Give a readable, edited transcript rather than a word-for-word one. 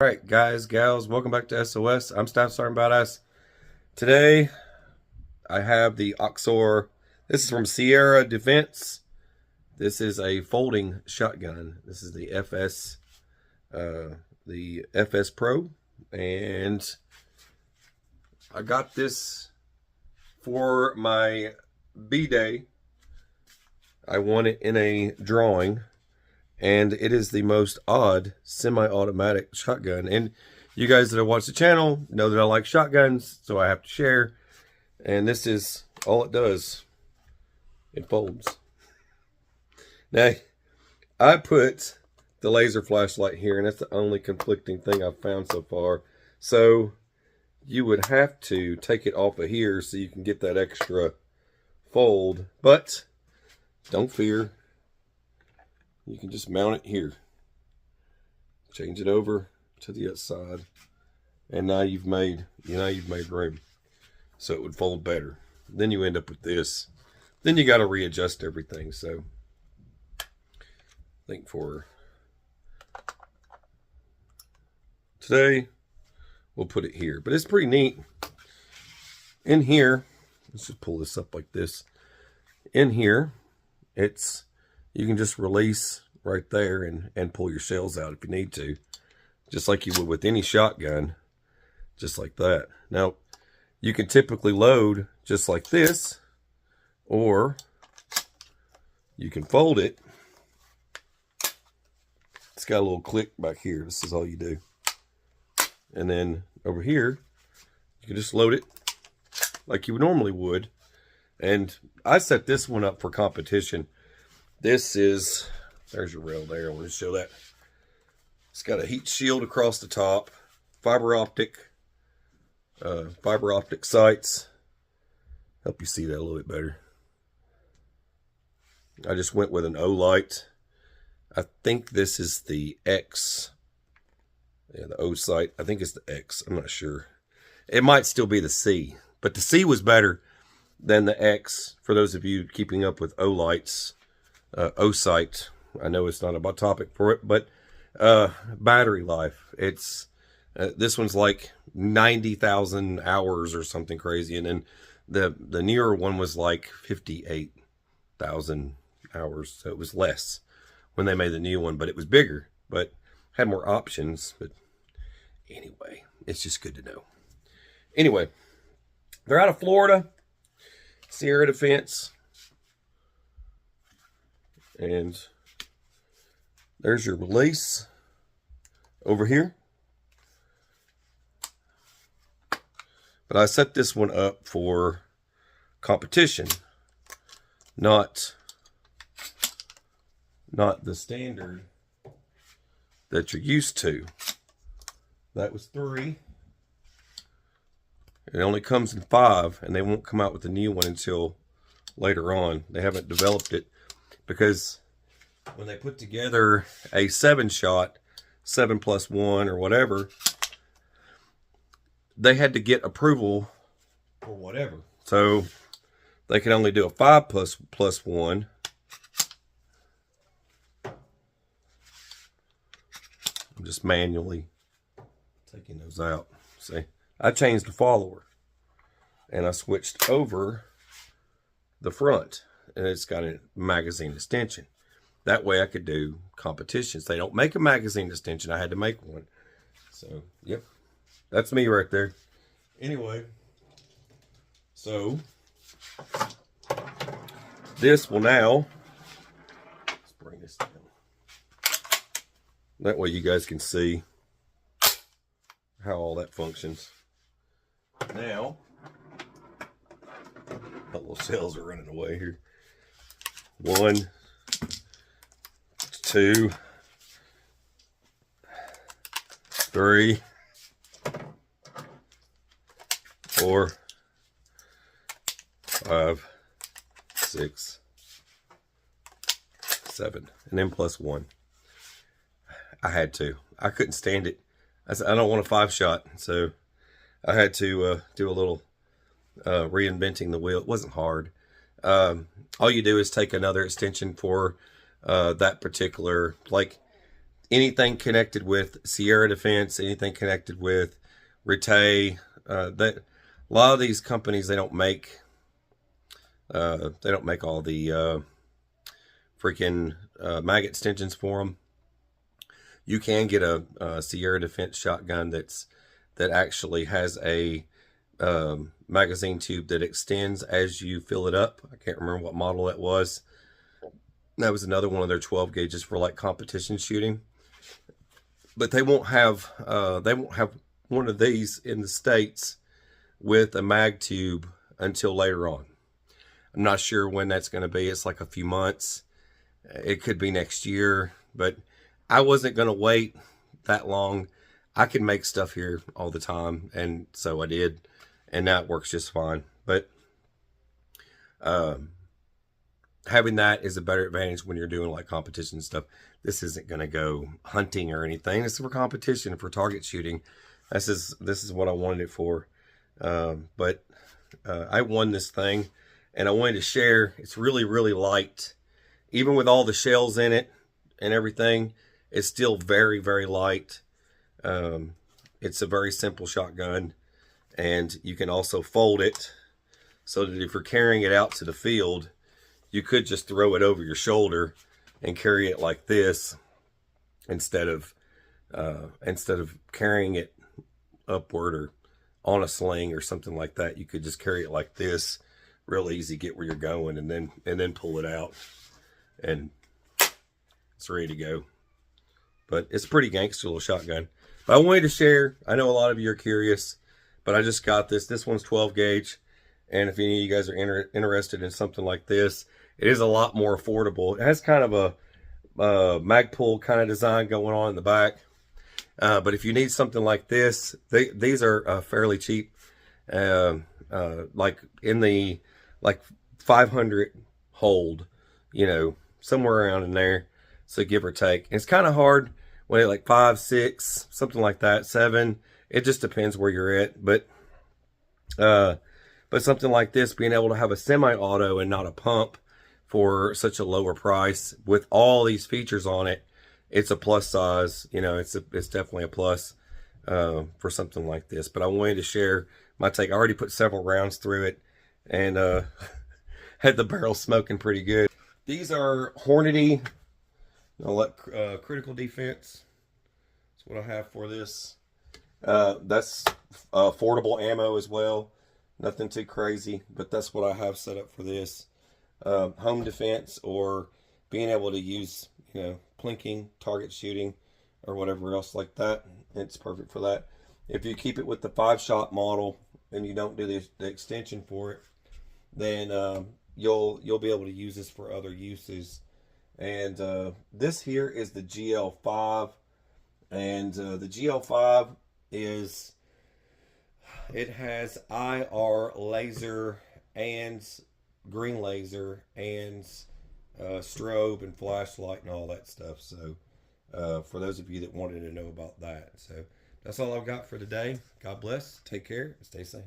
All right, guys, gals, welcome back to SOS. I'm Staff Sergeant Badass. Today, I have the Oxor. This is from Sierra Defense. This is a folding shotgun. This is the FS Pro, and I got this for my B-Day. I won it in a drawing. And it is the most odd semi-automatic shotgun. And you guys that have watched the channel know that I like shotguns, so I have to share. And this is all it does. It folds. Now, I put the laser flashlight here, and that's the only conflicting thing I've found so far. So you would have to take it off of here so you can get that extra fold. But don't fear. You can just mount it here. Change it over to the other side. And now you've made room. So it would fold better. Then you end up with this. Then you got to readjust everything. So I think for today, we'll put it here. But it's pretty neat. In here, let's just pull this up like this. In here, you can just release right there and pull your shells out if you need to. Just like you would with any shotgun. Just like that. Now, you can typically load just like this. Or you can fold it. It's got a little click back here. This is all you do. And then over here, you can just load it like you normally would. And I set this one up for competition. This is, there's your rail there. I want to show that. It's got a heat shield across the top, fiber optic sights. Help you see that a little bit better. I just went with an O light. I think this is the X. Yeah, the O sight. I think it's the X. I'm not sure. It might still be the C, but the C was better than the X for those of you keeping up with O lights. O-sight. I know it's not about topic for it, but battery life. It's this one's like 90,000 hours or something crazy, and then the newer one was like 58,000 hours, so it was less when they made the new one, but it was bigger, but had more options. But anyway, it's just good to know. Anyway, they're out of Florida, Sierra Defense. And there's your release over here. But I set this one up for competition, not the standard that you're used to. That was 3. It only comes in 5, and they won't come out with the new one until later on. They haven't developed it. Because when they put together a 7-shot, 7+1 or whatever, they had to get approval for whatever. So they could only do a 5+1. I'm just manually taking those out. See, I changed the follower and I switched over the front. And it's got a magazine extension. That way I could do competitions. They don't make a magazine extension. I had to make one. So, yep. That's me right there. Anyway. So, this will now, let's bring this down. That way you guys can see how all that functions. Now, my little cells are running away here. 1, 2, 3, 4, 5, 6, 7, and then +1. I had to. I couldn't stand it. I said, I don't want a 5-shot, so I had to do a little reinventing the wheel. It wasn't hard. All you do is take another extension for that particular, like anything connected with Sierra Defense, anything connected with Rite, that a lot of these companies, they don't make all the freaking mag extensions for them. You can get a Sierra Defense shotgun that actually has a magazine tube that extends as you fill it up. I can't remember what model that was. That was another one of their 12 gauges for like competition shooting. But they won't have one of these in the States with a mag tube until later on. I'm not sure when that's going to be. It's like a few months. It could be next year, but I wasn't going to wait that long. I can make stuff here all the time, and so I did, and now it works just fine. But having that is a better advantage when you're doing like competition stuff. This isn't going to go hunting or anything. This is for competition, for target shooting. This is what I wanted it for. But I won this thing, and I wanted to share. It's really, really light. Even with all the shells in it and everything, it's still very, very light. It's a very simple shotgun, and you can also fold it so that if you're carrying it out to the field, you could just throw it over your shoulder and carry it like this instead of carrying it upward or on a sling or something like that. You could just carry it like this, real easy, get where you're going, and then pull it out, and it's ready to go. But it's a pretty gangster little shotgun. But I wanted to share. I know a lot of you are curious, but I just got this. This one's 12 gauge, and if any of you guys are interested in something like this, it is a lot more affordable. It has kind of a Magpul kind of design going on in the back. But if you need something like this, these are fairly cheap. Like in the 500 hold, you know, somewhere around in there. So give or take. It's kind of hard when it's like 5, 6, something like that, 7. It just depends where you're at. But something like this, being able to have a semi-auto and not a pump for such a lower price with all these features on it, it's a plus size. You know, it's definitely a plus for something like this. But I wanted to share my take. I already put several rounds through it, and had the barrel smoking pretty good. These are Hornady. I'll let critical defense. That's what I have for this. That's affordable ammo as well. Nothing too crazy, but that's what I have set up for this. Home defense, or being able to use, you know, plinking, target shooting, or whatever else like that. It's perfect for that. If you keep it with the 5-shot model and you don't do the extension for it, then you'll be able to use this for other uses. And this here is the GL5, and the GL5 is, it has IR laser and green laser and strobe and flashlight and all that stuff. So for those of you that wanted to know about that. So that's all I've got for today. God bless. Take care. Stay safe.